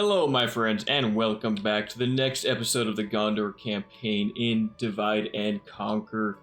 Hello, my friends, and welcome back to the next episode of the Gondor campaign in Divide and Conquer.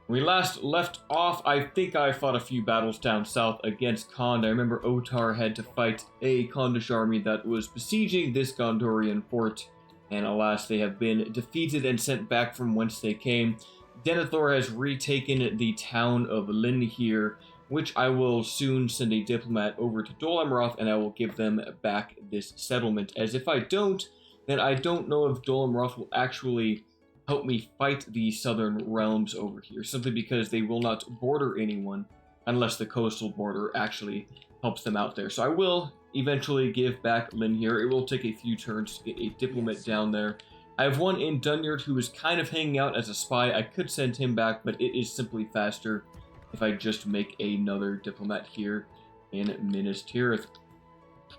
When we last left off, I think I fought a few battles down south against Khand. I remember Otar had to fight a Khandish army that was besieging this Gondorian fort, and alas, they have been defeated and sent back from whence they came. Denethor has retaken the town of Lynn here, which I will soon send a diplomat over to Dol Amroth, and I will give them back this settlement. As if I don't, then I don't know if Dol Amroth will actually help me fight the southern realms over here, simply because they will not border anyone unless the coastal border actually helps them out there. So I will eventually give back Lynn here. It will take a few turns to get a diplomat down there. I have one in Dunyard who is kind of hanging out as a spy. I could send him back, but it is simply faster if I just make another diplomat here in Minas Tirith.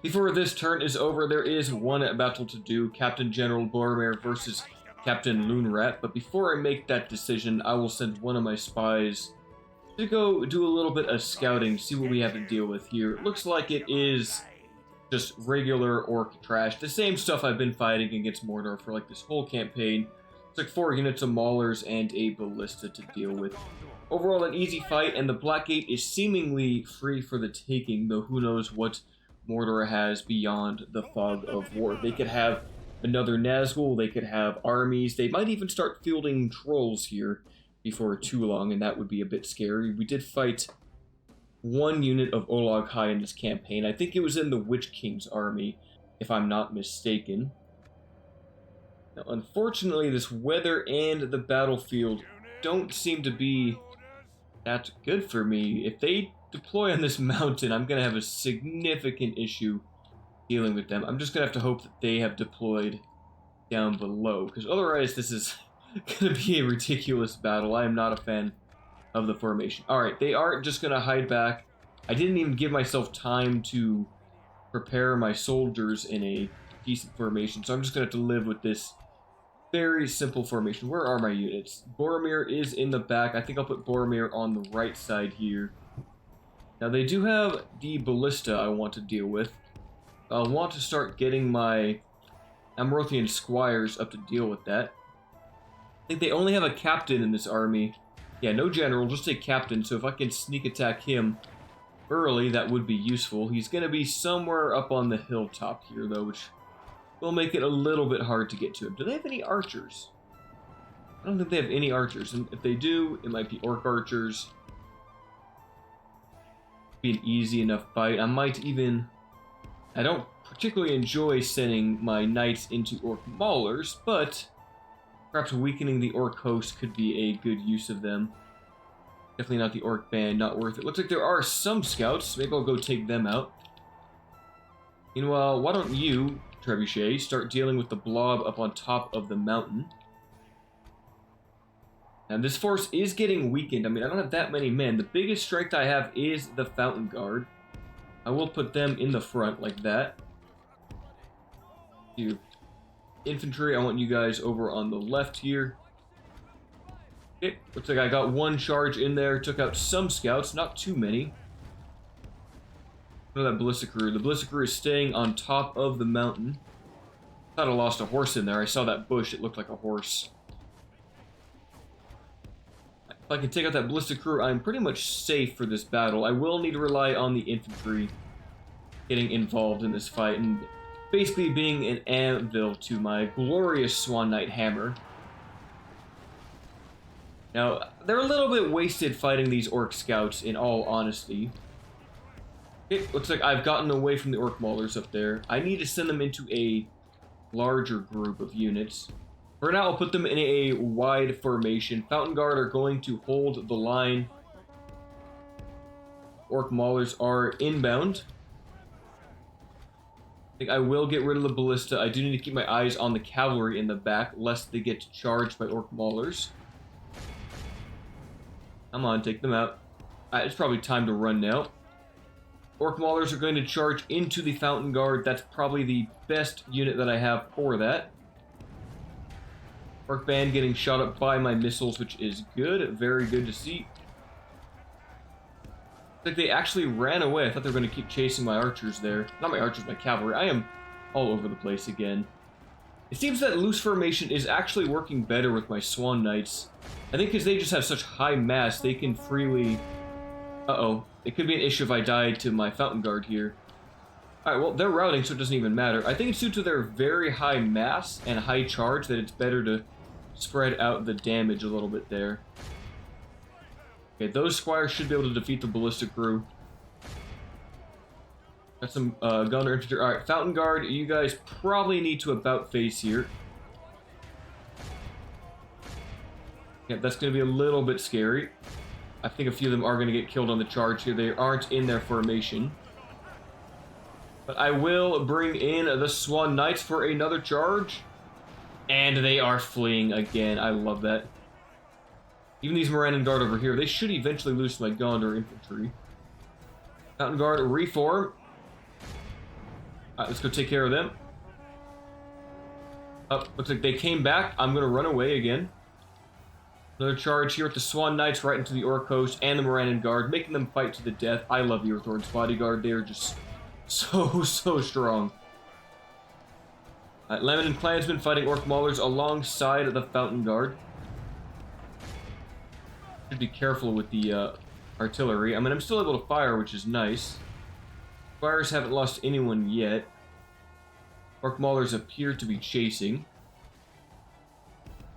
Before this turn is over, there is one battle to do, Captain General Boromir versus Captain Loonrat, but before I make that decision, I will send one of my spies to go do a little bit of scouting, see what we have to deal with here. It looks like it is just regular orc trash, the same stuff I've been fighting against Mordor for like this whole campaign. It's like 4 units of maulers and a ballista to deal with. Overall, an easy fight, and the Black Gate is seemingly free for the taking, though who knows what Mordor has beyond the fog of war. They could have another Nazgul, they could have armies, they might even start fielding trolls here before too long, and that would be a bit scary. We did fight one unit of Olag High in this campaign. I think it was in the Witch King's army, if I'm not mistaken. Now, unfortunately, this weather and the battlefield don't seem to be that good for me. If they deploy on this mountain, I'm going to have a significant issue dealing with them. I'm just going to have to hope that they have deployed down below, because otherwise this is going to be a ridiculous battle. I am not a fan of the formation. Alright, they are just going to hide back. I didn't even give myself time to prepare my soldiers in a decent formation, so I'm just going to have to live with this very simple formation. Where are my units? Boromir is in the back. I think I'll put Boromir on the right side here. Now they do have the ballista I want to deal with. I'll want to start getting my Amrothian squires up to deal with that. I think they only have a captain in this army. Yeah, no general, just a captain, so if I can sneak attack him early, that would be useful. He's going to be somewhere up on the hilltop here, though, which will make it a little bit hard to get to him. Do they have any archers? I don't think they have any archers, and if they do, it might be orc archers. Be an easy enough fight. I might even... I don't particularly enjoy sending my knights into orc maulers, but perhaps weakening the orc host could be a good use of them. Definitely not the orc band, not worth it. Looks like there are some scouts. Maybe I'll go take them out. Meanwhile, why don't you, Trebuchet, start dealing with the blob up on top of the mountain. Now this force is getting weakened. I mean, I don't have that many men. The biggest strength I have is the Fountain Guard. I will put them in the front like that. You infantry, I want you guys over on the left here. Okay, looks like I got one charge in there. Took out some scouts, not too many. Look at that ballista crew. The ballista crew is staying on top of the mountain. Thought I lost a horse in there. I saw that bush. It looked like a horse. If I can take out that ballista crew, I'm pretty much safe for this battle. I will need to rely on the infantry getting involved in this fight and basically being an anvil to my glorious Swan Knight hammer. Now, they're a little bit wasted fighting these orc scouts, in all honesty. Okay, looks like I've gotten away from the orc maulers up there. I need to send them into a larger group of units. For now, I'll put them in a wide formation. Fountain Guard are going to hold the line. Orc maulers are inbound. I think I will get rid of the ballista. I do need to keep my eyes on the cavalry in the back, lest they get charged by orc maulers. Come on, take them out. It's probably time to run now. Orc maulers are going to charge into the Fountain Guard. That's probably the best unit that I have for that. Orc band getting shot up by my missiles, which is good. Very good to see. Like they actually ran away. I thought they were going to keep chasing my archers there. Not my archers, my cavalry. I am all over the place again. It seems that loose formation is actually working better with my Swan Knights. I think because they just have such high mass, they can freely... Uh-oh. It could be an issue if I died to my Fountain Guard here. Alright, well, they're routing, so it doesn't even matter. I think it's due to their very high mass and high charge that it's better to spread out the damage a little bit there. Okay, those squires should be able to defeat the ballistic crew. Got some gunner infantry. Alright, Fountain Guard, you guys probably need to about face here. Yeah, that's going to be a little bit scary. I think a few of them are going to get killed on the charge here. They aren't in their formation. But I will bring in the Swan Knights for another charge. And they are fleeing again. I love that. Even these Morannon Guard over here, they should eventually lose my Gondor infantry. Fountain Guard, reform. Alright, let's go take care of them. Oh, looks like they came back. I'm going to run away again. Another charge here with the Swan Knights right into the Orc Host and the Morannon Guard, making them fight to the death. I love the Earthorn's Bodyguard. They are just so strong. Lamon and Clansmen fighting Orc Maulers alongside the Fountain Guard. Should be careful with the artillery. I mean, I'm still able to fire, which is nice. Fires haven't lost anyone yet. Orc Maulers appear to be chasing.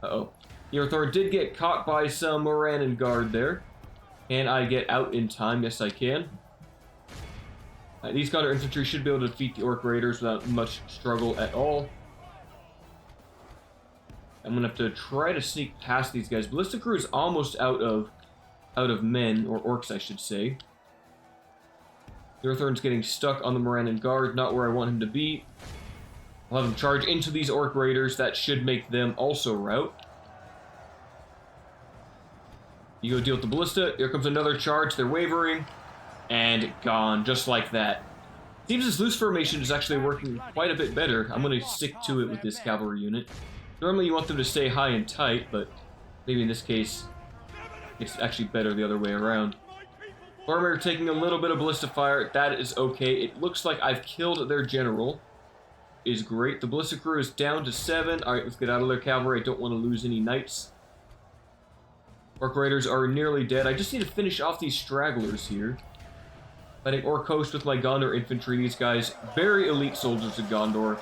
Uh-oh. Earthorn did get caught by some Morannon Guard there. Can I get out in time? Yes, I can. These Gondor infantry should be able to defeat the Orc Raiders without much struggle at all. I'm gonna have to try to sneak past these guys. Ballistic Crew is almost out of men, or orcs, I should say. Earthorn's getting stuck on the Morannon Guard, not where I want him to be. I'll have him charge into these Orc Raiders. That should make them also rout. You go deal with the ballista. Here comes another charge. They're wavering. And gone, just like that. Seems this loose formation is actually working quite a bit better. I'm going to stick to it with this cavalry unit. Normally you want them to stay high and tight, but maybe in this case, it's actually better the other way around. Boromir taking a little bit of ballista fire. That is okay. It looks like I've killed their general. Is great. The ballistic crew is down to 7. Alright, let's get out of their cavalry. I don't want to lose any knights. Orc Raiders are nearly dead. I just need to finish off these stragglers here. Fighting Orc Host with my Gondor infantry. These guys, very elite soldiers of Gondor.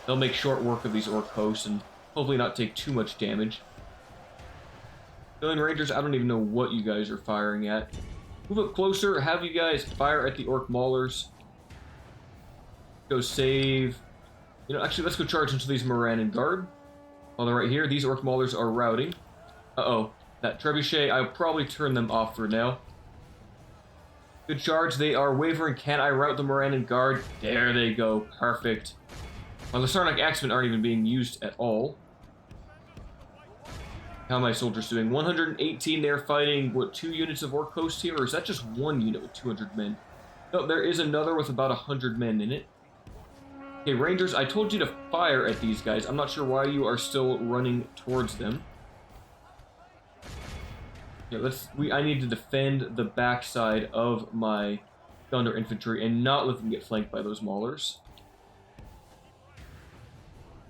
They'll make short work of these Orc Hosts and hopefully not take too much damage. Civilian Rangers, I don't even know what you guys are firing at. Move up closer. Have you guys fire at the Orc Maulers. Go save... You know, actually, let's go charge into these Morannon Guard. While they're right here, these Orc Maulers are routing. Uh-oh. That trebuchet, I'll probably turn them off for now. Good charge. They are wavering. Can I rout the Morannon Guard? There they go. Perfect. Well, the Sarnak Axemen aren't even being used at all. How are my soldiers doing? 118. They're fighting, what, 2 units of Orc Host here? Or is that just 1 unit with 200 men? No, there is another with about 100 men in it. Okay, Rangers, I told you to fire at these guys. I'm not sure why you are still running towards them. Yeah, I need to defend the backside of my Gondor infantry and not let them get flanked by those Maulers.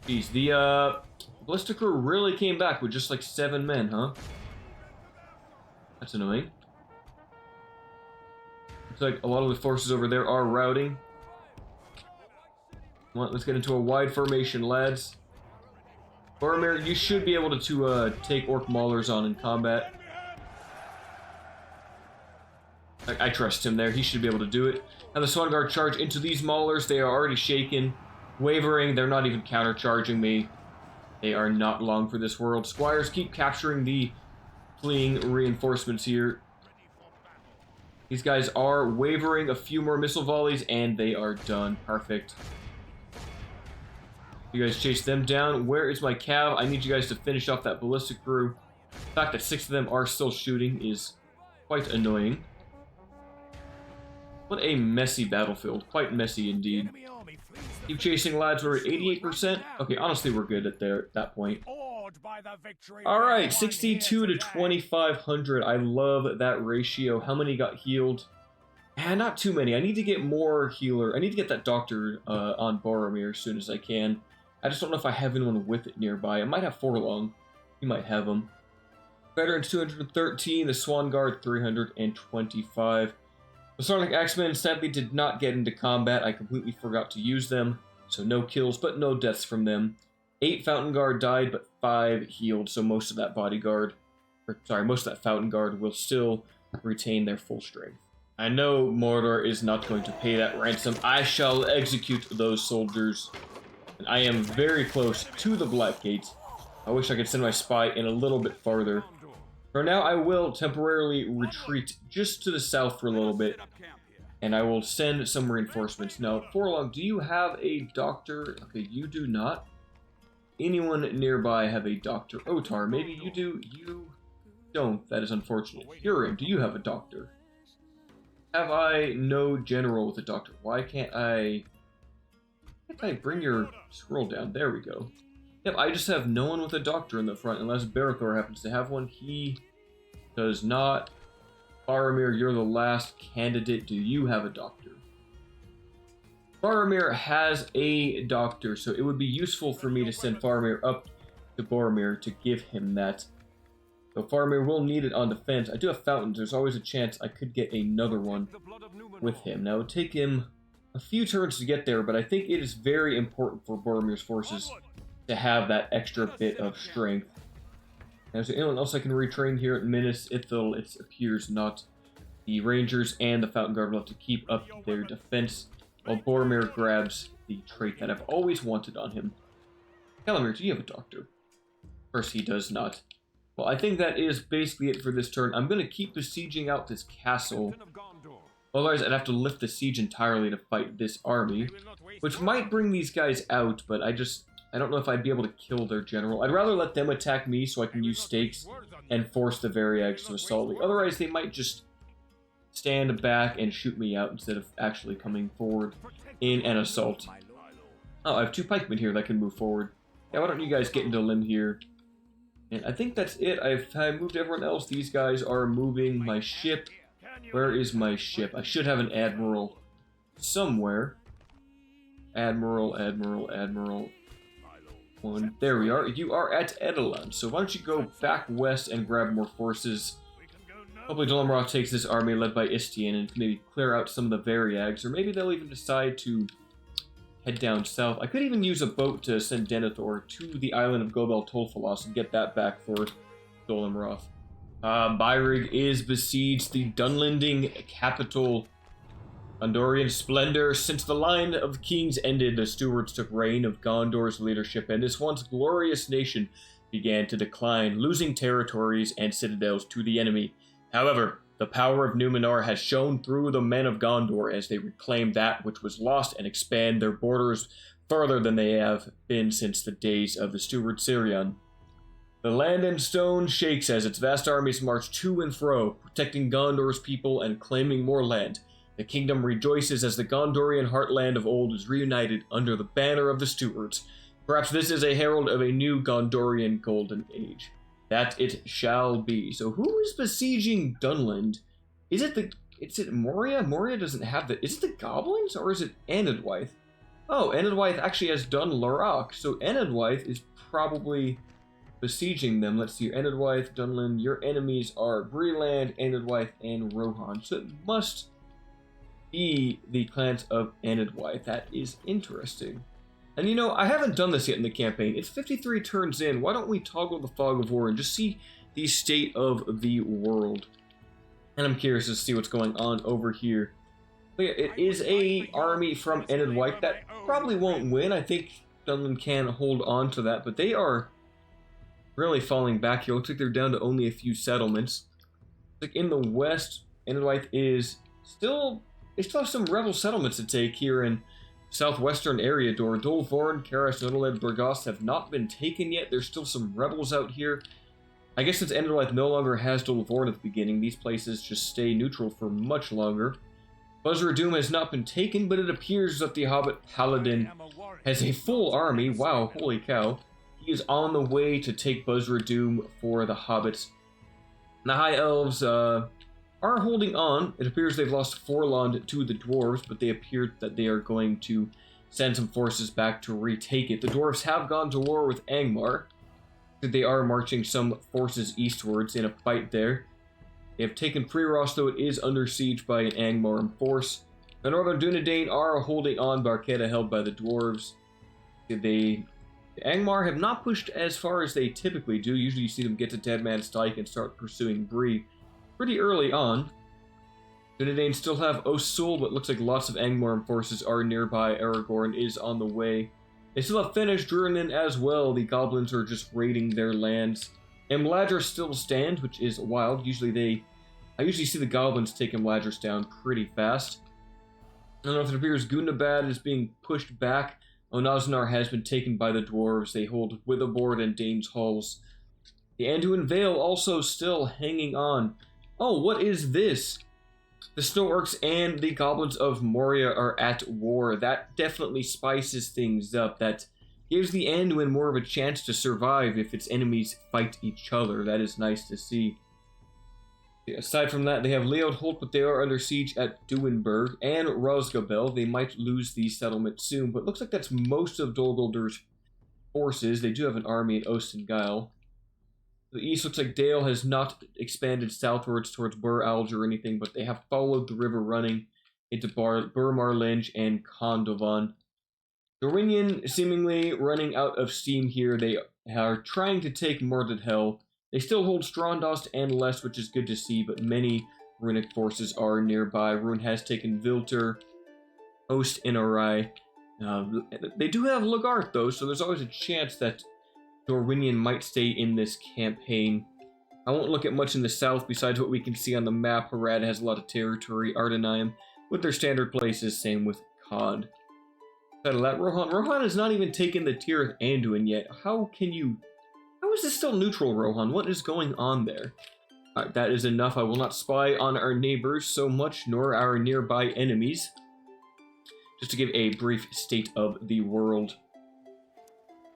Jeez, the ballistic crew really came back with just like 7 men, huh? That's annoying. Looks like a lot of the forces over there are routing. Come on, let's get into a wide formation, lads. Boromir, you should be able to take Orc Maulers on in combat. I trust him there. He should be able to do it. Now the Swan Guard charge into these Maulers. They are already shaken, wavering. They're not even counter-charging me. They are not long for this world. Squires keep capturing the fleeing reinforcements here. These guys are wavering. A few more missile volleys, and they are done. Perfect. You guys chase them down. Where is my cav? I need you guys to finish off that ballistic crew. The fact that 6 of them are still shooting is quite annoying. What a messy battlefield. Quite messy indeed. Keep chasing, lads. We're at 88%. Okay, honestly, we're good at that point. Alright, 62 to 2,500. I love that ratio. How many got healed? Not too many. I need to get more healer. I need to get that doctor on Boromir as soon as I can. I just don't know if I have anyone with it nearby. I might have Forlong. You might have him. Veterans 213, the Swan Guard 325. The Sarlacc Axemen sadly did not get into combat. I completely forgot to use them, so no kills, but no deaths from them. 8 Fountain Guard died, but 5 healed, so most of that bodyguard, most of that Fountain Guard will still retain their full strength. I know Mordor is not going to pay that ransom. I shall execute those soldiers. And I am very close to the Black Gate. I wish I could send my spy in a little bit farther. For now, I will temporarily retreat just to the south for a little bit. And I will send some reinforcements. Now, Forlong, do you have a doctor? Okay, you do not. Anyone nearby have a doctor? Otar, maybe you do. You don't. That is unfortunate. Hurin, do you have a doctor? Have I no general with a doctor? Why can't I bring your scroll down? There we go. Yep, I just have no one with a doctor in the front, unless Barathor happens to have one. He does not. Faramir, you're the last candidate. Do you have a doctor? Faramir has a doctor, so it would be useful for me to send Faramir up to Boromir to give him that. So Faramir will need it on defense. I do have fountains. There's always a chance I could get another one with him. Now, it would take him a few turns to get there, but I think it is very important for Boromir's forces to have that extra bit of strength. Now, is there anyone else I can retrain here at Minas Ithil? It appears not. The Rangers and the Fountain Guard will have to keep up their defense, while Boromir grabs the trait that I've always wanted on him. Calamir, do you have a doctor? Of course he does not. Well, I think that is basically it for this turn. I'm going to keep besieging out this castle. Otherwise, I'd have to lift the siege entirely to fight this army, which might bring these guys out, but I don't know if I'd be able to kill their general. I'd rather let them attack me so I can use stakes and force the variags to assault me. Otherwise, they might just stand back and shoot me out instead of actually coming forward in an assault. Oh, I have 2 pikemen here that can move forward. Yeah, why don't you guys get into limb here? And I think that's it. I moved everyone else. These guys are moving my ship. Where is my ship? I should have an admiral somewhere. Admiral. One. There we are. You are at Edelon. So why don't you go back west and grab more forces. Hopefully Dol takes this army led by Istian and maybe clear out some of the variags. Or maybe they'll even decide to head down south. I could even use a boat to send Denethor to the island of Gobel Tolfalos and get that back for Dol Amroth. Beirig is besieged, the Dunlending capital. Gondorian splendor. Since the line of kings ended, the stewards took reign of Gondor's leadership, and this once glorious nation began to decline, losing territories and citadels to the enemy. However, the power of Numenor has shone through the men of Gondor as they reclaim that which was lost and expand their borders further than they have been since the days of the steward Sirion. The land and stone shakes as its vast armies march to and fro, protecting Gondor's people and claiming more land. The kingdom rejoices as the Gondorian heartland of old is reunited under the banner of the stewards. Perhaps this is a herald of a new Gondorian golden age. That it shall be. So who is besieging Dunland? Is it Moria? Moria doesn't have the... Is it the goblins or is it Enedwaith? Oh, Enedwaith actually has Dun Larak. So Enedwaith is probably besieging them. Let's see. Enedwaith, Dunland. Your enemies are Breland, Enedwaith, and Rohan. So it must be the clans of Enedwaith. That is interesting. And you know, I haven't done this yet in the campaign. It's 53 turns in. Why don't we toggle the Fog of War and just see the state of the world? And I'm curious to see what's going on over here. But yeah, it is a army from Enedwaith that probably won't win. I think Dunland can hold on to that, but they are really falling back here. Looks like they're down to only a few settlements. Like in the west, Enedwaith is still... They still have some rebel settlements to take here in southwestern Eriador. Dol Vorn, Karas, Nodaled, Burgos have not been taken yet. There's still some rebels out here. I guess since Enedwaith no longer has Dol Vorn at the beginning, these places just stay neutral for much longer. Buzzer Doom has not been taken, but it appears that the Hobbit Paladin has a full army. Wow, holy cow. He is on the way to take Buzzer Doom for the Hobbits. The High Elves, are holding on. It appears they've lost Forland to the dwarves, but they appear that they are going to send some forces back to retake it. The dwarves have gone to war with Angmar. They are marching some forces eastwards in a fight there. They have taken Priros, though it is under siege by an Angmar force. The Northern Dunedain are holding on, Barketa held by the dwarves. The Angmar have not pushed as far as they typically do. Usually you see them get to Dead Man's Dyke and start pursuing Bree pretty early on. Dunedain still have Osul, but looks like lots of Angmar forces are nearby. Aragorn is on the way. They still have Finnish Drurin as well. The goblins are just raiding their lands. Imladris still stands, which is wild. I usually see the goblins take Imladris down pretty fast. I don't know if it appears Gundabad is being pushed back. Onaznar has been taken by the dwarves. They hold Witherboard and Dane's Halls. The Anduin Vale also still hanging on. Oh, what is this? The Snow Orcs and the Goblins of Moria are at war. That definitely spices things up. That gives the Anduin more of a chance to survive if its enemies fight each other. That is nice to see. Aside from that, they have Leodholt, but they are under siege at Duinburg and Rosgabel. They might lose the settlement soon, but looks like that's most of Dol Guldur's forces. They do have an army in Ostengile. The east looks like Dale has not expanded southwards towards Bur Alge or anything, but they have followed the river running into Bur Marlinge and Kondovan. Dorinian seemingly running out of steam here. They are trying to take Mordedhel. They still hold Strondost and Lest, which is good to see, but many runic forces are nearby. Rune has taken Vilter, Ost, and Arai. They do have Lagarth, though, so there's always a chance that Dorwinian might stay in this campaign. I won't look at much in the south besides what we can see on the map. Harad has a lot of territory. Ardenaim with their standard places, same with Cod. Instead of that, Rohan has not even taken the tier of Anduin yet. How is this still neutral, Rohan? What is going on there? Alright, that is enough. I will not spy on our neighbors so much, nor our nearby enemies. Just to give a brief state of the world.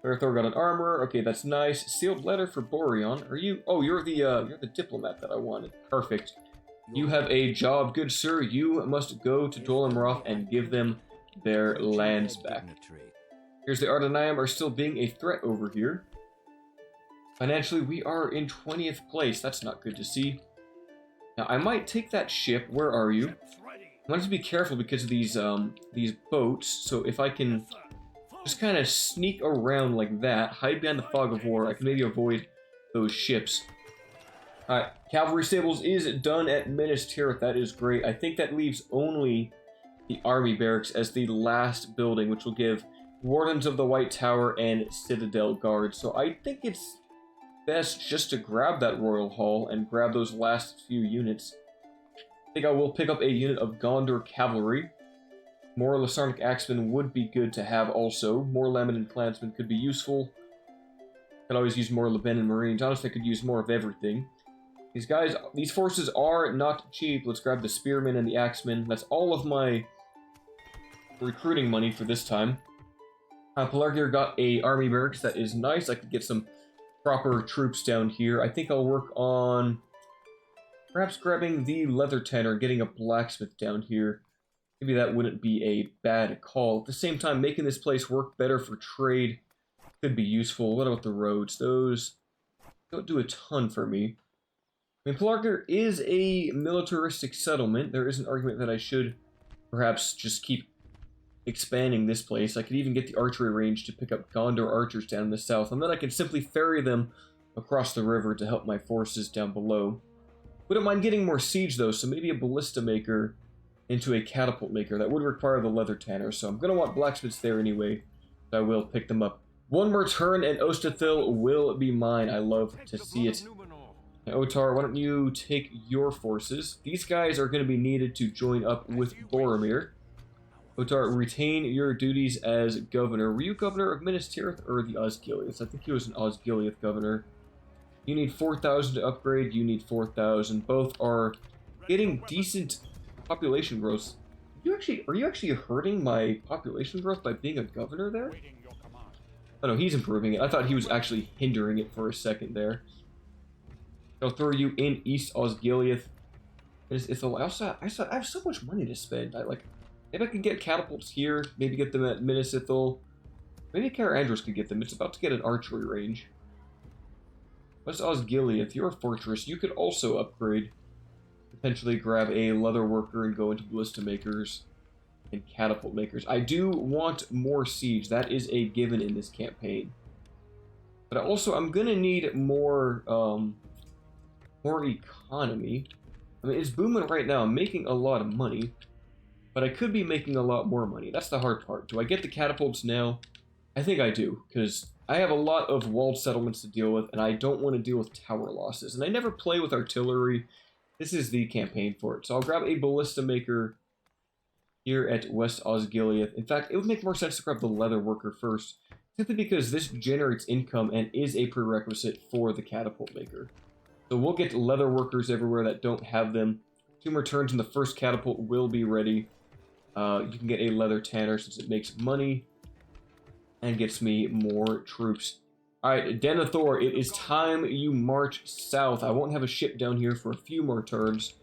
Thor got an armor. Okay, that's nice. Sealed letter for Boreon. Are you? Oh, you're the diplomat that I wanted. Perfect. You have a job, good sir. You must go to Dol Amroth and give them their lands back. Here's the Ardenaim are still being a threat over here. Financially, we are in 20th place. That's not good to see. Now, I might take that ship. Where are you? I want to be careful because of these boats. So if I can just kind of sneak around like that, hide behind the fog of war, I can maybe avoid those ships. Alright, Cavalry Stables is done at Minas Tirith. That is great. I think that leaves only the Army Barracks as the last building, which will give Wardens of the White Tower and Citadel Guard. So I think it's best just to grab that Royal Hall and grab those last few units. I think I will pick up a unit of Gondor Cavalry. More Lasarnic Axemen would be good to have also. More Laminin Clansmen could be useful. Could always use more Lebanon Marines. Honestly, I could use more of everything. These forces are not cheap. Let's grab the Spearmen and the Axemen. That's all of my recruiting money for this time. Pelargir got a army barracks. That is nice. I could get some proper troops down here. I think I'll work on perhaps grabbing the leather tanner, getting a blacksmith down here. Maybe that wouldn't be a bad call. At the same time, making this place work better for trade could be useful. What about the roads? Those don't do a ton for me. I mean, Pelargir is a militaristic settlement. There is an argument that I should perhaps just keep expanding this place. I could even get the archery range to pick up Gondor archers down in the south, and then I can simply ferry them across the river to help my forces down below. Wouldn't mind getting more siege, though, so maybe a ballista maker into a catapult maker. That would require the leather tanner, so I'm going to want blacksmiths there anyway. So I will pick them up. One more turn, and Ostathil will be mine. I love to see it. Now, Otar, why don't you take your forces? These guys are going to be needed to join up with Boromir. Otar, retain your duties as governor. Were you governor of Minas Tirith or the Osgiliaths? I think he was an Osgiliath governor. You need 4,000 to upgrade. You need 4,000. Both are getting decent population growth. Are you actually hurting my population growth by being a governor there? Oh no, he's improving it. I thought he was actually hindering it for a second there. I'll throw you in East Osgiliath. It's a, I have so much money to spend. Maybe I can get catapults here. Maybe get them at Minas Ithil. Maybe Andros could get them. It's about to get an archery range. What's Osgiliath? You're a fortress. You could also upgrade. Potentially grab a leather worker and go into ballista makers and catapult makers. I do want more siege. That is a given in this campaign. But also, I'm gonna need more economy. I mean, it's booming right now. I'm making a lot of money, but I could be making a lot more money. That's the hard part. Do I get the catapults now? I think I do, because I have a lot of walled settlements to deal with, and I don't want to deal with tower losses. And I never play with artillery. This is the campaign for it. So I'll grab a ballista maker here at West Osgiliath. In fact, it would make more sense to grab the leather worker first, simply because this generates income and is a prerequisite for the catapult maker. So we'll get leather workers everywhere that don't have them. 2 more turns and the first catapult will be ready. You can get a leather tanner since it makes money and gets me more troops. Alright, Denethor, it is time you march south. I won't have a ship down here for a few more turns,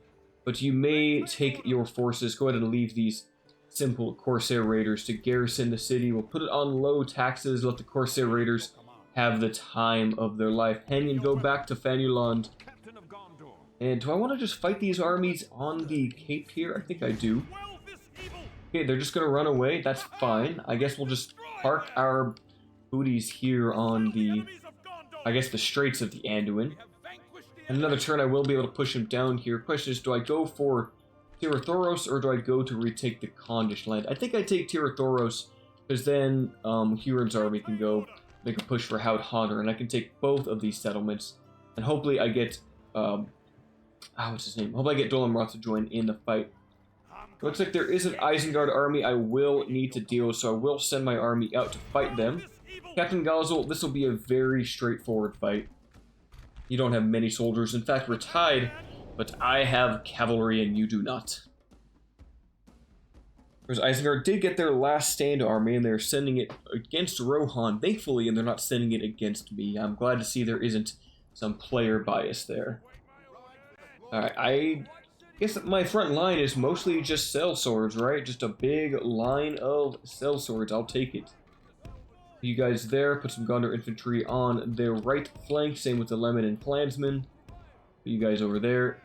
but you may take your forces. Go ahead and leave these simple Corsair Raiders to garrison the city. We'll put it on low taxes, let the Corsair Raiders have the time of their life. Henyon, go back to Fanuland. And do I want to just fight these armies on the Cape here? I think I do. Okay, they're just going to run away. That's fine. I guess we'll just park our booties here on the, I guess, the Straits of the Anduin. And another turn I will be able to push him down here. Question is, do I go for Tirathoros or do I go to retake the Kondish land? I think I take Tirathoros, because then Huron's army can go make a push for Hout Honor, and I can take both of these settlements. And hopefully I get, what's his name? Hopefully I get Dolan Roth to join in the fight. Looks like there is an Isengard army I will need to deal with, so I will send my army out to fight them. Captain Galzel, this will be a very straightforward fight. You don't have many soldiers. In fact, we're tied, but I have cavalry and you do not. Whereas Isengard did get their last stand army, and they're sending it against Rohan, thankfully, and they're not sending it against me. I'm glad to see there isn't some player bias there. Alright, I guess that my front line is mostly just sellswords, right? Just a big line of sellswords. I'll take it. You guys there, put some Gondor infantry on their right flank, same with the Lemon and Clansmen. Put you guys over there.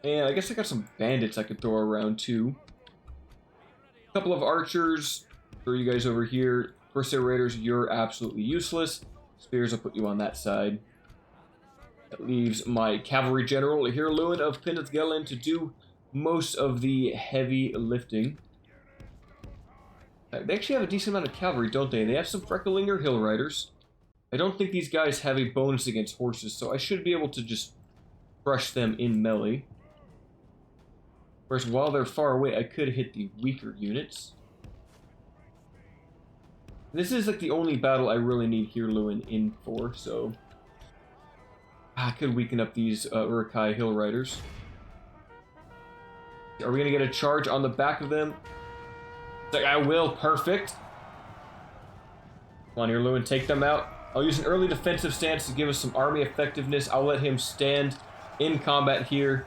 And I guess I got some bandits I could throw around too. A couple of archers, throw you guys over here. Corsair Raiders, you're absolutely useless. Spears, I'll put you on that side. That leaves my cavalry general, Hirluin of Penithgelen, to do most of the heavy lifting. They actually have a decent amount of cavalry, don't they? They have some Frecklinger Hill Riders. I don't think these guys have a bonus against horses, so I should be able to just crush them in melee. Whereas while they're far away, I could hit the weaker units. This is like the only battle I really need Hirluin in for, so I could weaken up these Uruk-hai Hill Riders. Are we going to get a charge on the back of them? It's like, I will. Perfect. Come on, Hirluin, take them out. I'll use an early defensive stance to give us some army effectiveness. I'll let him stand in combat here.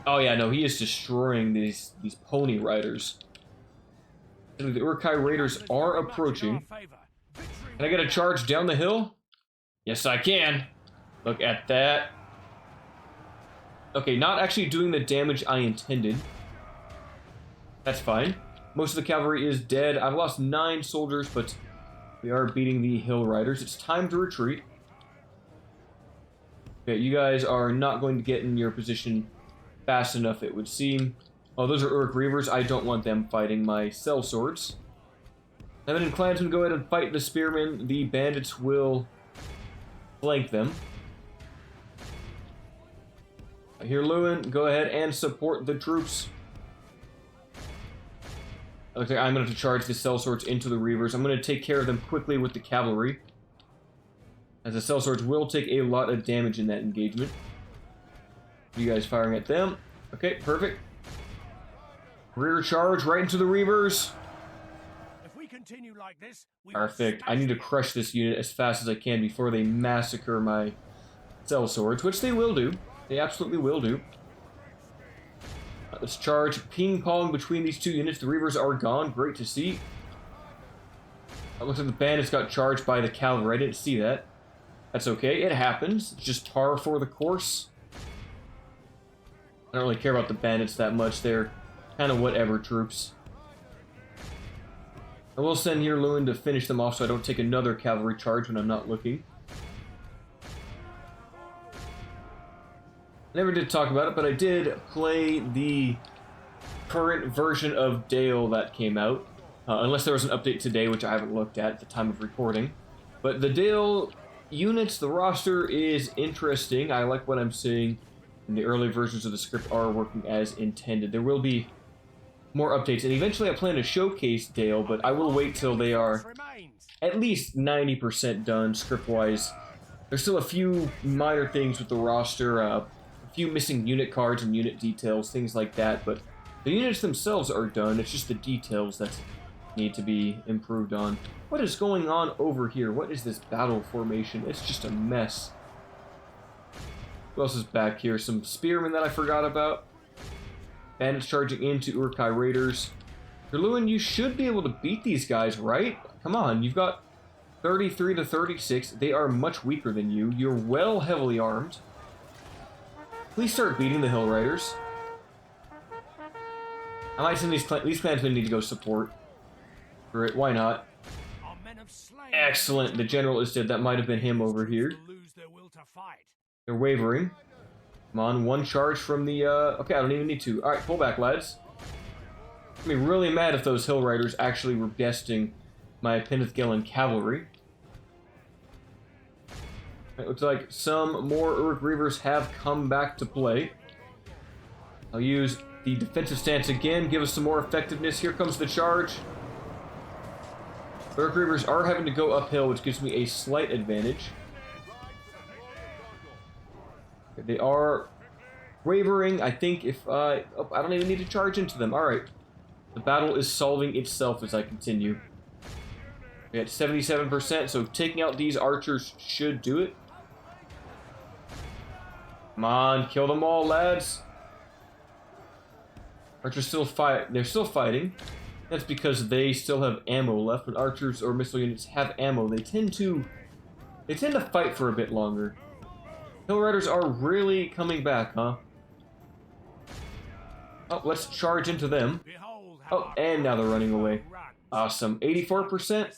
Oh yeah, no, he is destroying these pony riders. The Uruk-hai Raiders are approaching. Can I get a charge down the hill? Yes, I can. Look at that. Okay, not actually doing the damage I intended. That's fine. Most of the cavalry is dead. I've lost 9 soldiers, but we are beating the Hill Riders. It's time to retreat. Okay, you guys are not going to get in your position fast enough, it would seem. Oh, those are Uruk Reavers. I don't want them fighting my sellswords. Lemon and Clansmen, go ahead and fight the spearmen. The bandits will flank them. Hirluin, go ahead and support the troops. Okay, I'm going to charge the sellswords into the Reavers. I'm going to take care of them quickly with the cavalry, as the sellswords will take a lot of damage in that engagement. You guys firing at them. Okay, perfect. Rear charge right into the Reavers. If we continue like this, Perfect. I need to crush this unit as fast as I can before they massacre my sellswords, which they will do. They absolutely will do. Let's charge. Ping pong between these two units. The Reavers are gone. Great to see. It looks like the bandits got charged by the cavalry. I didn't see that. That's okay. It happens. It's just par for the course. I don't really care about the bandits that much. They're kind of whatever troops. I will send here Lewin to finish them off so I don't take another cavalry charge when I'm not looking. I never did talk about it, but I did play the current version of Dale that came out. Unless there was an update today, which I haven't looked at the time of recording. But the Dale units, the roster is interesting. I like what I'm seeing. And the early versions of the script are working as intended. There will be more updates, and eventually I plan to showcase Dale, but I will wait till they are at least 90% done script-wise. There's still a few minor things with the roster, a few missing unit cards and unit details, things like that, but the units themselves are done. It's just the details that need to be improved on. What is going on over here? What is this battle formation? It's just a mess. Who else is back here? Some spearmen that I forgot about. Bandits charging into Urkai Raiders. Lewin, you should be able to beat these guys, right? Come on, you've got 33 to 36. They are much weaker than you. You're well heavily armed. Please start beating the Hill Riders. I might send these clansmen need to go support. For it, why not? Excellent. The general is dead. That might have been him over here. They're wavering. Come on, one charge from the, okay, I don't even need to. Alright, pull back, lads. I'd be really mad if those Hill Riders actually were besting my Penithgillen cavalry. It looks like some more Uruk Reavers have come back to play. I'll use the defensive stance again, give us some more effectiveness. Here comes the charge. Uruk Reavers are having to go uphill, which gives me a slight advantage. They are wavering. I think if I don't even need to charge into them. Alright. The battle is solving itself as I continue. We at 77%, so taking out these archers should do it. Come on, kill them all, lads. Archers still fight. They're still fighting. That's because they still have ammo left. When archers or missile units have ammo, they tend to fight for a bit longer. Hill Riders are really coming back, huh? Oh, let's charge into them. Oh, and now they're running away. Awesome. 84%?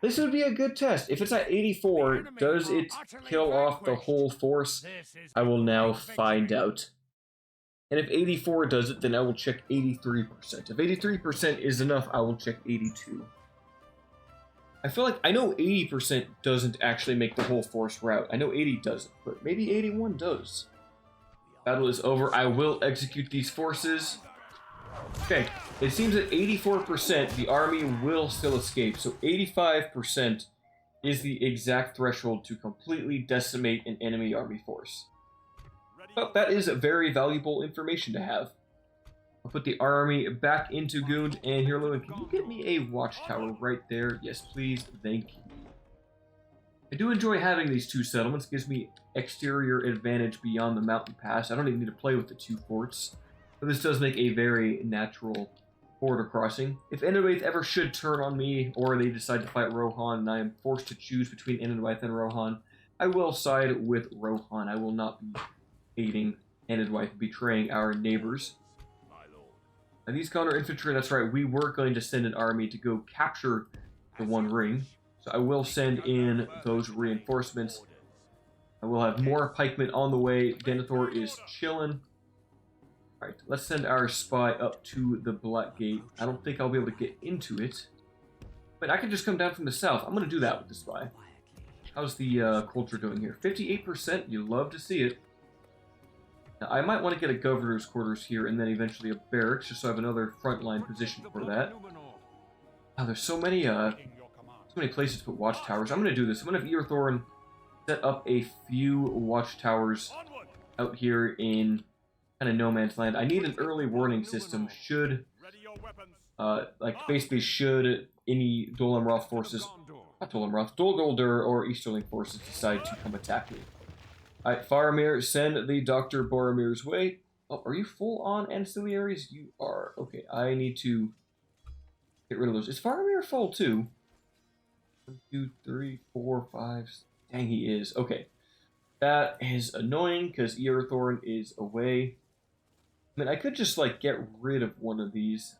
This would be a good test. If it's at 84, does it kill off the whole force? I will now find out. And if 84 does it, then I will check 83%. If 83% is enough, I will check 82. I feel like I know 80% doesn't actually make the whole force rout. I know 80 doesn't, but maybe 81 does. Battle is over. I will execute these forces. Okay, it seems at 84% the army will still escape, so 85% is the exact threshold to completely decimate an enemy army force. But that is very valuable information to have. I'll put the army back into Gund, and here, Lewin, can you get me a watchtower right there? Yes, please. Thank you. I do enjoy having these two settlements. It gives me exterior advantage beyond the mountain pass. I don't even need to play with the two forts. But this does make a very natural border crossing. If Enedwaith ever should turn on me, or they decide to fight Rohan, and I am forced to choose between Enedwaith and Rohan, I will side with Rohan. I will not be aiding Enedwaith, betraying our neighbors. Now, these Gondor infantry, that's right, we were going to send an army to go capture the One Ring. So I will send in those reinforcements. I will have more pikemen on the way. Denethor is chilling. Alright, let's send our spy up to the Black Gate. I don't think I'll be able to get into it. But I can just come down from the south. I'm going to do that with the spy. How's the culture doing here? 58%. You love to see it. Now, I might want to get a governor's quarters here and then eventually a barracks, just so I have another frontline position for that. Wow, there's so many places to put watchtowers. I'm going to do this. I'm going to have Earthorn set up a few watchtowers out here in kind of no man's land. I need an early warning system should, basically should any Dol Amroth forces, not Dol Amroth, Dol Guldur or Easterling forces decide to come attack me. Alright, Faramir, send the Dr. Boromir's way. Oh, are you full on ancillaries? You are. Okay, I need to get rid of those. Is Faramir full too? 1, 2, 3, 4, 5. Dang, he is. Okay. That is annoying because Earthorn is away. I mean, I could just, like, get rid of one of these.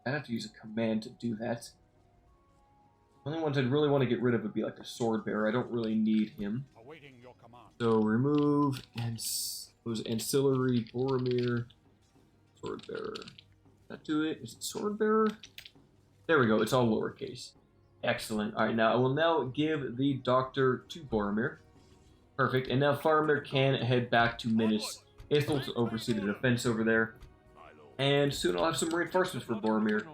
I'd have to use a command to do that. The only ones I'd really want to get rid of would be, like, the Sword Bearer. I don't really need him. So, remove those ancillary Boromir. Sword Bearer. That do it? Is it Sword Bearer? There we go. It's all lowercase. Excellent. Alright, now I will now give the Doctor to Boromir. Perfect. And now Faramir can head back to Minas Ithil to oversee the defense over there. And soon I'll have some reinforcements for Boromir.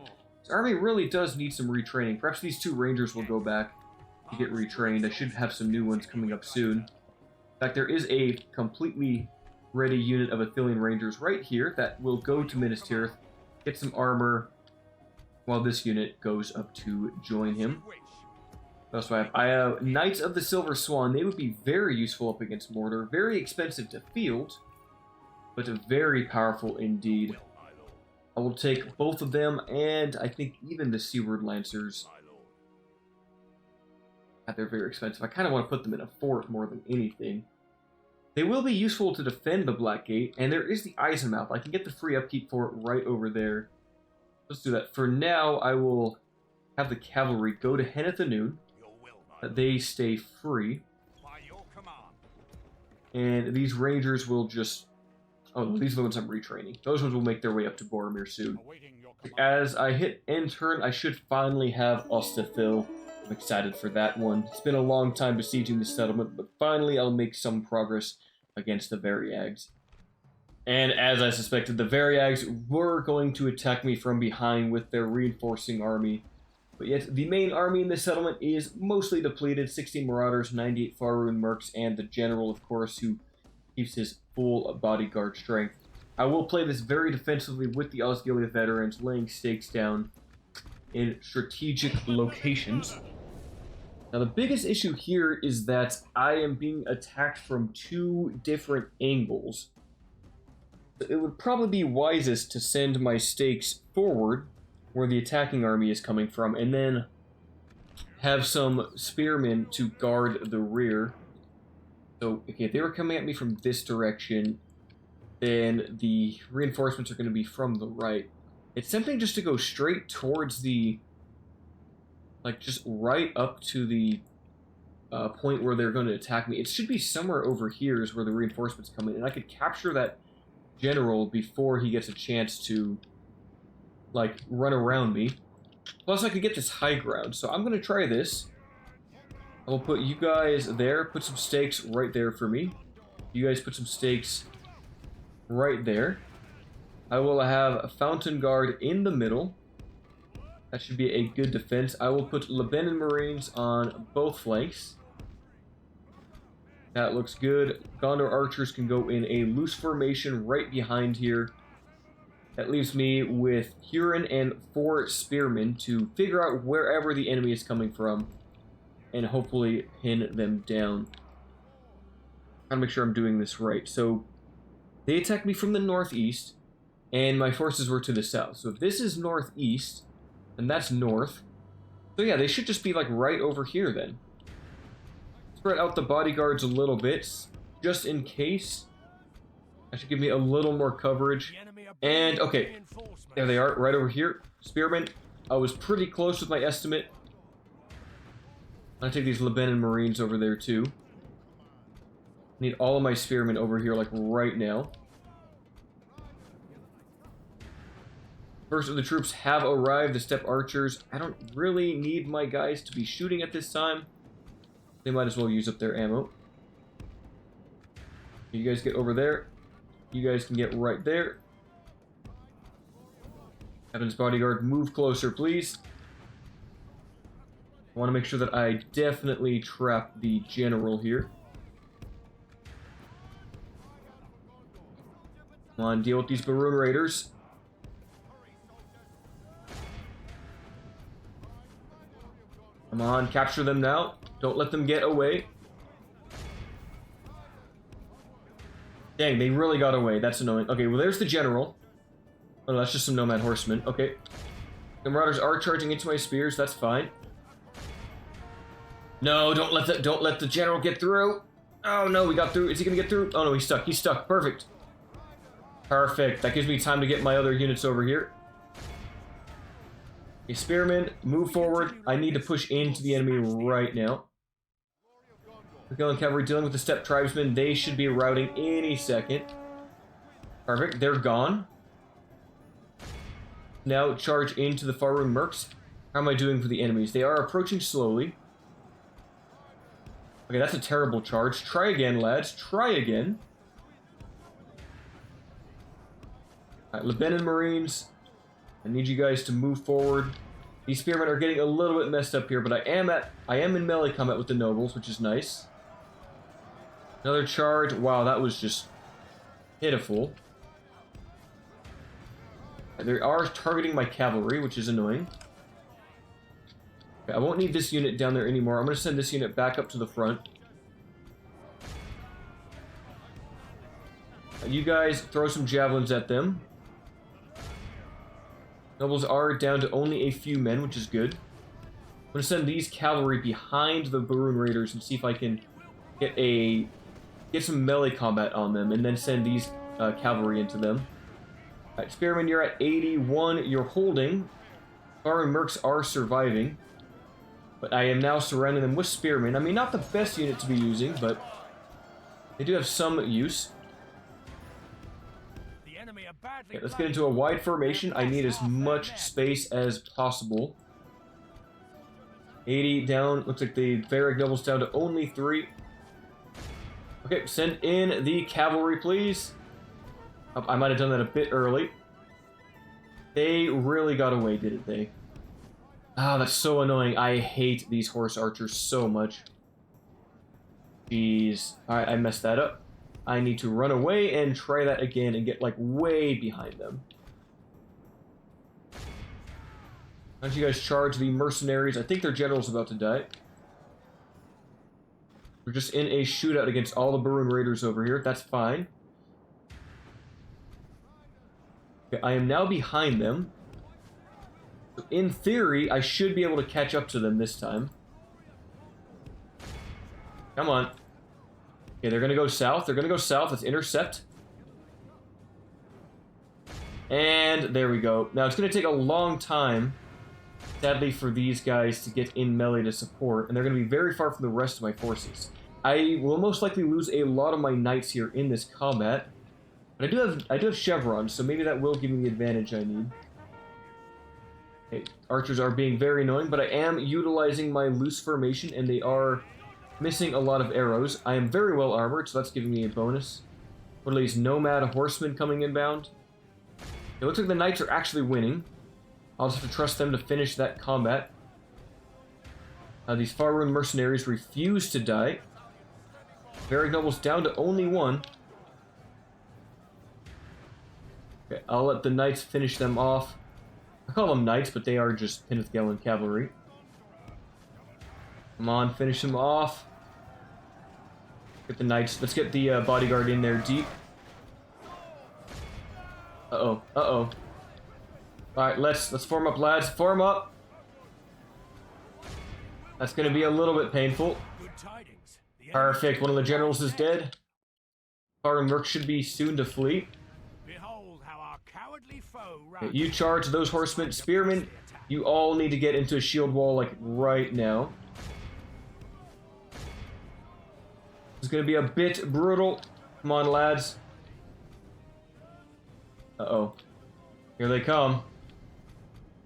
His army really does need some retraining. Perhaps these 2 rangers will go back to get retrained. I should have some new ones coming up soon. In fact, there is a completely ready unit of Ithilien rangers right here that will go to Minas Tirith, get some armor, while this unit goes up to join him. What else do I have? I have Knights of the Silver Swan. They would be very useful up against Mordor. Very expensive to field, but very powerful indeed. I will take both of them, and I think even the Seaward Lancers. They're very expensive. I kind of want to put them in a fort more than anything. They will be useful to defend the Black Gate, and there is the Eisenmouth. I can get the free upkeep for it right over there. Let's do that. For now, I will have the cavalry go to Henethanoon. They stay free. And these rangers will just... Oh, these are the ones I'm retraining. Those ones will make their way up to Boromir soon. As I hit end turn, I should finally have Ostafil. I'm excited for that one. It's been a long time besieging the settlement, but finally I'll make some progress against the variags. And as I suspected, the variags were going to attack me from behind with their reinforcing army. But yet, the main army in this settlement is mostly depleted. 16 Marauders, 98 Faerûn Mercs, and the General, of course, who keeps his full bodyguard strength. I will play this very defensively with the Osgiliath veterans, laying stakes down in strategic locations. Now, the biggest issue here is that I am being attacked from 2 different angles. It would probably be wisest to send my stakes forward, where the attacking army is coming from, and then have some spearmen to guard the rear. So, okay, if they were coming at me from this direction, then the reinforcements are going to be from the right. It's tempting just to go straight towards the... like, just right up to the point where they're going to attack me. It should be somewhere over here is where the reinforcements come in, and I could capture that general before he gets a chance to, like, run around me. Plus, I could get this high ground, so I'm going to try this. I'll put you guys there, put some stakes right there for me. You guys put some stakes right there. I will have a Fountain Guard in the middle. That should be a good defense. I will put Lebanon Marines on both flanks. That looks good. Gondor archers can go in a loose formation right behind here. That leaves me with Huron and 4 spearmen to figure out wherever the enemy is coming from and hopefully pin them down. I want to make sure I'm doing this right. So they attacked me from the northeast, and my forces were to the south. So if this is northeast, then that's north. So yeah, they should just be like right over here then. Spread out the bodyguards a little bit, just in case. That should give me a little more coverage. And, okay, there they are, right over here. Spearmen, I was pretty close with my estimate. I'm gonna take these Lebanon Marines over there too. Need all of my spearmen over here, like, right now. First of the troops have arrived, the Steppe Archers. I don't really need my guys to be shooting at this time. They might as well use up their ammo. You guys get over there. You guys can get right there. Evan's bodyguard, move closer, please. I want to make sure that I definitely trap the general here. Come on, deal with these Baroon Raiders. Come on, capture them now. Don't let them get away. Dang, they really got away. That's annoying. Okay, well, there's the general. Oh, no, that's just some nomad horsemen. Okay. The marauders are charging into my spears. That's fine. No, don't let the general get through. Oh, no, we got through. Is he gonna get through? Oh, no, he's stuck. He's stuck. Perfect. Perfect. That gives me time to get my other units over here. Okay, spearmen, move forward. I need to push into the enemy right now. Gillen cavalry dealing with the steppe tribesmen. They should be routing any second. Perfect. They're gone. Now charge into the Faerun mercs. How am I doing for the enemies? They are approaching slowly. Okay, that's a terrible charge. Try again, lads. Try again. Alright, Lebanon Marines. I need you guys to move forward. These spearmen are getting a little bit messed up here, but I am in melee combat with the nobles, which is nice. Another charge. Wow, that was just pitiful. They are targeting my cavalry, which is annoying. Okay, I won't need this unit down there anymore. I'm going to send this unit back up to the front. You guys throw some javelins at them. Nobles are down to only a few men, which is good. I'm going to send these cavalry behind the Barun Raiders and see if I can get some melee combat on them, and then send these cavalry into them. Alright, Spearmen, you're at 81. You're holding. Faerun mercs are surviving. But I am now surrounding them with Spearmen. I mean, not the best unit to be using, but they do have some use. Okay, let's get into a wide formation. I need as much space as possible. 80 down. Looks like the Varag doubles down to only 3. Okay, send in the cavalry, please. Oh, I might have done that a bit early. They really got away, didn't they? Ah, that's so annoying. I hate these horse archers so much. Jeez. Alright, I messed that up. I need to run away and try that again and get, like, way behind them. Why don't you guys charge the mercenaries? I think their general's about to die. We're just in a shootout against all the Barun Raiders over here. That's fine. Okay, I am now behind them. So in theory, I should be able to catch up to them this time. Come on. Okay, they're going to go south. They're going to go south. Let's intercept. And there we go. Now, it's going to take a long time, sadly, for these guys to get in melee to support. And they're going to be very far from the rest of my forces. I will most likely lose a lot of my knights here in this combat. But I do have chevrons, so maybe that will give me the advantage I need. Okay, archers are being very annoying, but I am utilizing my loose formation, and they are missing a lot of arrows. I am very well armored, so that's giving me a bonus. What are these nomad horsemen coming inbound? It looks like the knights are actually winning. I'll just have to trust them to finish that combat. These Faerun mercenaries refuse to die. Varag nobles down to only 1. Okay, I'll let the knights finish them off. I call them knights, but they are just Pynethgelen cavalry. Come on, finish them off. Get the knights. Let's get the bodyguard in there deep. Uh-oh. Uh-oh. Alright, let's form up, lads. Form up. That's going to be a little bit painful. Perfect. One of the generals is dead. Faerun mercs should be soon to flee. Okay, you charge those horsemen. Spearmen, you all need to get into a shield wall, like, right now. It's going to be a bit brutal. Come on, lads. Uh-oh. Here they come.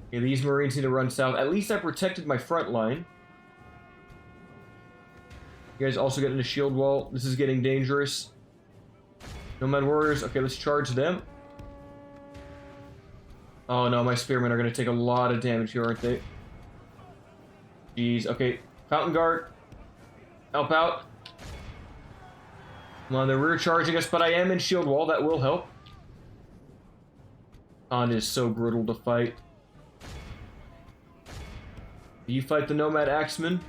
Okay, these Marines need to run south. At least I protected my front line. You guys also get into shield wall. This is getting dangerous. Nomad warriors. Okay, let's charge them. Oh no, my spearmen are going to take a lot of damage here, aren't they? Jeez. Okay, Fountain Guard. Help out. Come on, they're rear charging us, but I am in shield wall. That will help. Khan is so brutal to fight. You fight the Nomad Axemen.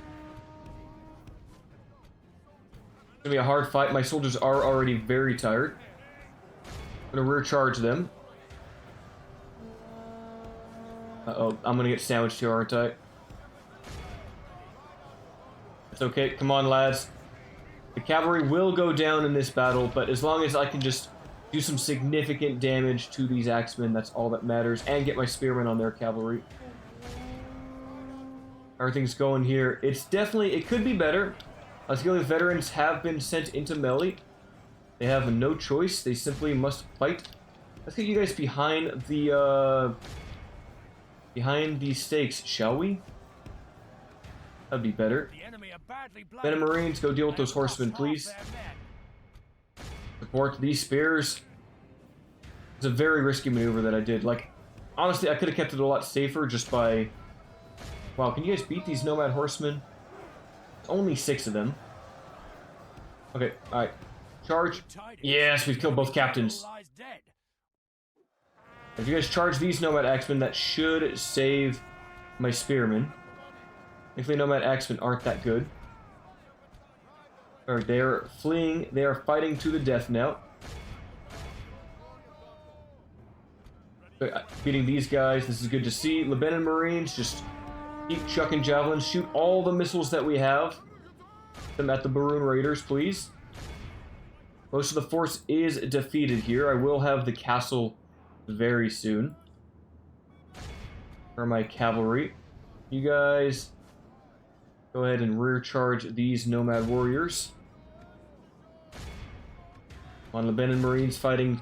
It's gonna be a hard fight. My soldiers are already very tired. I'm gonna rear charge them. Uh-oh, I'm gonna get sandwiched here, aren't I? It's okay, come on, lads. The cavalry will go down in this battle, but as long as I can just do some significant damage to these axemen, that's all that matters, and get my spearmen on their cavalry. Everything's going here. It's definitely, it could be better. Asgiliath veterans have been sent into melee. They have no choice. They simply must fight. Let's get you guys behind the stakes, shall we? That'd be better. Venom Marines, go deal with those horsemen, please. Support these spears. It's a very risky maneuver that I did. Like, honestly, I could have kept it a lot safer just by... Wow, can you guys beat these nomad horsemen? Only 6 of them. Okay, alright. Charge. Yes, we've killed both captains. If you guys charge these nomad axemen, that should save my spearmen. If the nomad axemen aren't that good. Alright, they are fleeing. They are fighting to the death now. Beating these guys. This is good to see. Lebanon Marines, just keep chucking javelins. Shoot all the missiles that we have. Them at the Baroon Raiders, please. Most of the force is defeated here. I will have the castle very soon. For my cavalry. You guys go ahead and rear charge these nomad warriors. On Lebanon Marines fighting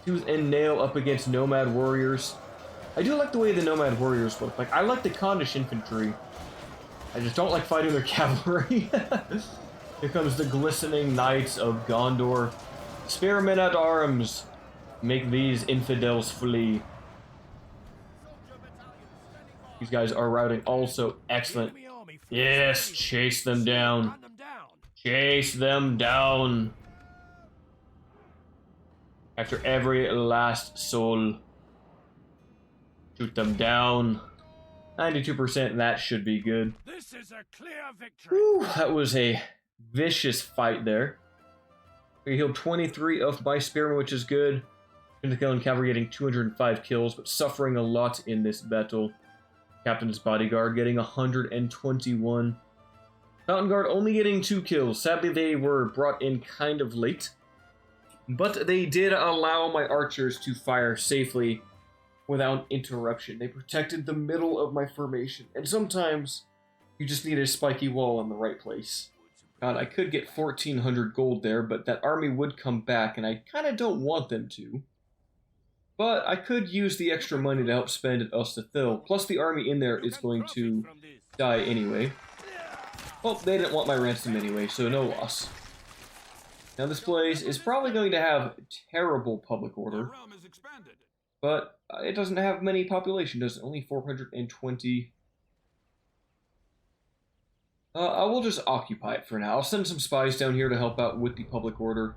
tooth and nail up against nomad warriors. I do like the way the nomad warriors look. Like, I like the Kondish infantry. I just don't like fighting their cavalry. Here comes the glistening knights of Gondor. Spearmen at arms. Make these infidels flee. These guys are routing also. Excellent. Yes, chase them down. Chase them down. After every last soul. Shoot them down. 92%, that should be good. This is a clear victory. Whew, that was a vicious fight there. We healed 23 of my spearmen, which is good. The killing cavalry getting 205 kills, but suffering a lot in this battle. Captain's bodyguard getting 121. Mountain guard only getting 2 kills. Sadly, they were brought in kind of late. But they did allow my archers to fire safely without interruption. They protected the middle of my formation. And sometimes you just need a spiky wall in the right place. God, I could get 1,400 gold there, but that army would come back, and I kind of don't want them to. But I could use the extra money to help spend at Ostathil. Plus the army in there is going to die anyway. Well, they didn't want my ransom anyway, so no loss. Now this place is probably going to have terrible public order. But it doesn't have many population, does it? Only 420. I will just occupy it for now. I'll send some spies down here to help out with the public order.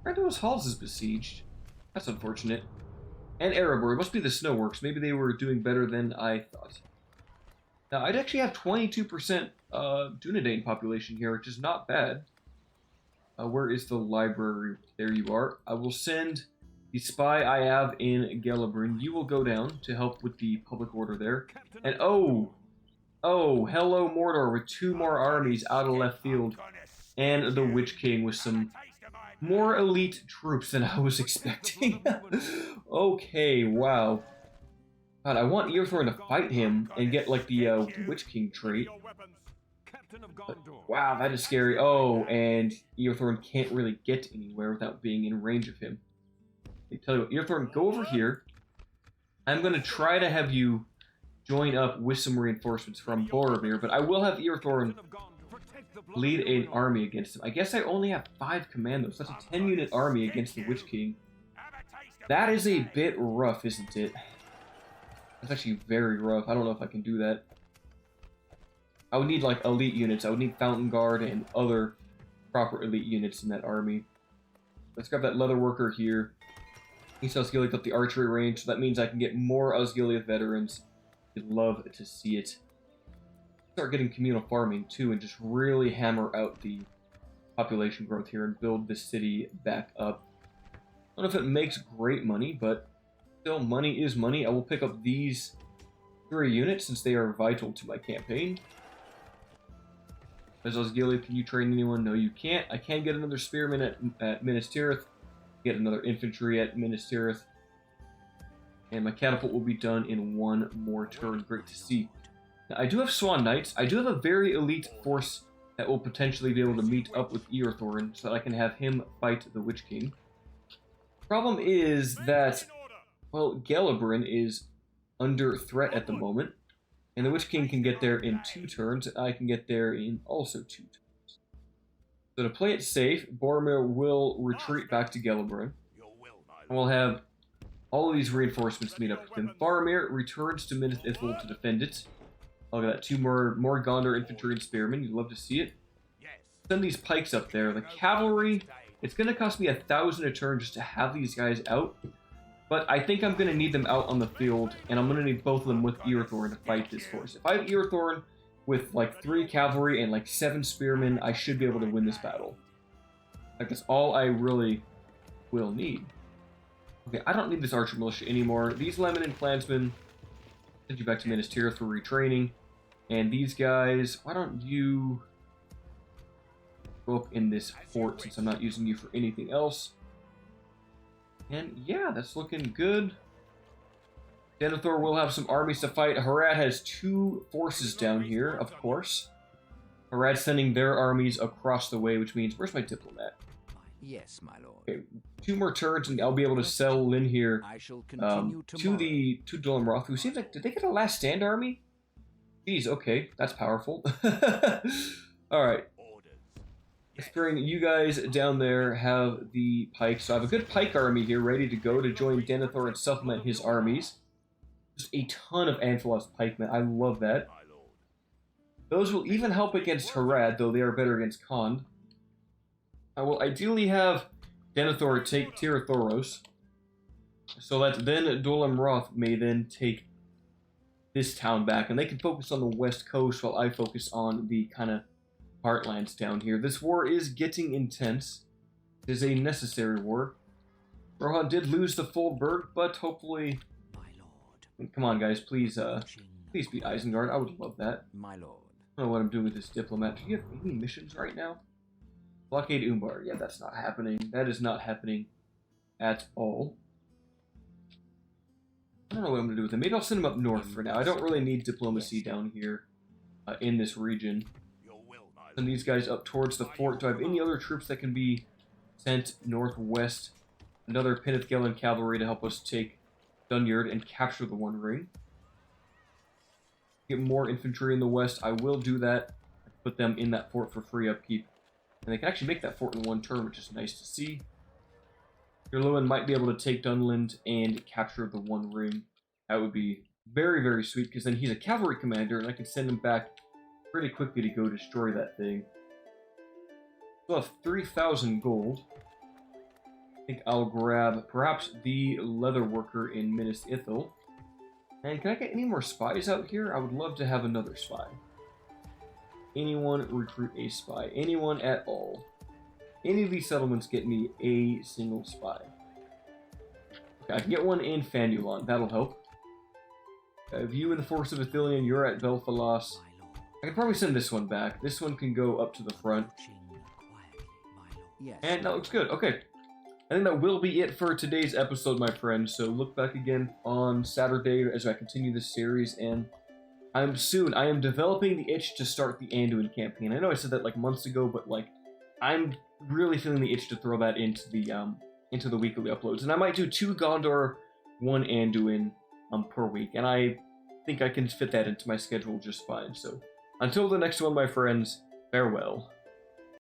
Rando's Halls is besieged. That's unfortunate. And Erebor. It must be the Snowworks. Maybe they were doing better than I thought. Now, I'd actually have 22% Dunedain population here, which is not bad. Where is the library? There you are. I will send the spy I have in Gelabrin. You will go down to help with the public order there. And oh, hello Mordor with 2 more armies out of left field. And the Witch King with some more elite troops than I was expecting. Okay, wow. God, I want Earthorn to fight him and get like the Witch King trait. But, wow, that is scary. Oh, and Earthorn can't really get anywhere without being in range of him. I tell you what, Earthorn, go over here. I'm going to try to have you join up with some reinforcements from Boromir, but I will have Earthorn lead an army against him. I guess I only have 5 commandos. That's a 10-unit army against the Witch King. That is a bit rough, isn't it? That's actually very rough. I don't know if I can do that. I would need, like, elite units. I would need Fountain Guard and other proper elite units in that army. Let's grab that leather worker here. He's Osgiliath up the archery range, so that means I can get more Osgiliath veterans. I'd love to see it. Start getting communal farming, too, and just really hammer out the population growth here and build the city back up. I don't know if it makes great money, but still, money is money. I will pick up these 3 units since they are vital to my campaign. Gilly, can you train anyone? No, you can't. I can get another spearman at Minas Tirith, get another infantry at Minas Tirith, and my catapult will be done in 1 more turn. Great to see. Now, I do have Swan Knights. I do have a very elite force that will potentially be able to meet up with Eorthorin so that I can have him fight the Witch King. Problem is that, well, Gelebrin is under threat at the moment, and the Witch King can get there in 2 turns, and I can get there in also 2 turns. So to play it safe, Boromir will retreat back to Gelebrin, and we'll have all of these reinforcements meet up with him. Boromir returns to Minas Ithil to defend it. Look at that, 2 more Gondor infantry and spearmen. You'd love to see it. Send these pikes up there. The cavalry, it's going to cost me 1,000 a turn just to have these guys out. But I think I'm going to need them out on the field, and I'm going to need both of them with Eorthorin to fight this force. If I have Eorthorin with like 3 cavalry and like 7 spearmen, I should be able to win this battle. Like, that's all I really will need. Okay, I don't need this archer militia anymore. These Lemon clansmen, send you back to Minas Tirith for retraining. And these guys, why don't you go up in this fort since I'm not using you for anything else. And yeah, that's looking good. Denethor will have some armies to fight. Harad has 2 forces down here, of course. Harad's sending their armies across the way, which means, where's my diplomat? Yes, my lord. Okay, 2 more turns, and I'll be able to sell Lynn here to Dol Amroth, who seems like, did they get a Last Stand army? Jeez, okay, that's powerful. Alright. Let's bring you guys down there, have the pikes. So I have a good pike army here ready to go to join Denethor and supplement his armies. Just a ton of Anthelos pikemen. I love that. Those will even help against Harad, though they are better against Khand. I will ideally have Denethor take Tirathoros, so that then Dol Amroth may then take this town back, and they can focus on the west coast while I focus on the kind of heartlands down here. This war is getting intense. It is a necessary war. Rohan did lose the Foldberg, but hopefully... Come on, guys, please beat Isengard. I would love that. My lord. I don't know what I'm doing with this diplomat. Do you have any missions right now? Blockade Umbar. Yeah, that's not happening. That is not happening at all. I don't know what I'm going to do with him. Maybe I'll send him up north for now. I don't really need diplomacy down here in this region. Send these guys up towards the fort. Do I have any other troops that can be sent northwest? Another Penithgelen cavalry to help us take Dunyard and capture the One Ring. Get more infantry in the west. I will do that. Put them in that fort for free upkeep. And they can actually make that fort in 1 turn, which is nice to see. Lewin might be able to take Dunland and capture the One Ring. That would be very, very sweet, because then he's a cavalry commander, and I can send him back pretty quickly to go destroy that thing. We'll have 3,000 gold. I think I'll grab perhaps the leather worker in Minas Ithil. And can I get any more spies out here? I would love to have another spy. Anyone recruit a spy? Anyone at all? Any of these settlements get me a single spy. Okay, I can get one in Fanulon. That'll help. If you in the force of Athelion, you're at Belfalos. I can probably send this one back. This one can go up to the front. And that looks good. Okay. I think that will be it for today's episode, my friends. So look back again on Saturday as I continue this series. And I am developing the itch to start the Anduin campaign. I know I said that like months ago, but like I'm really feeling the itch to throw that into the weekly uploads. And I might do 2 Gondor, 1 Anduin per week. And I think I can fit that into my schedule just fine. So until the next one, my friends, farewell.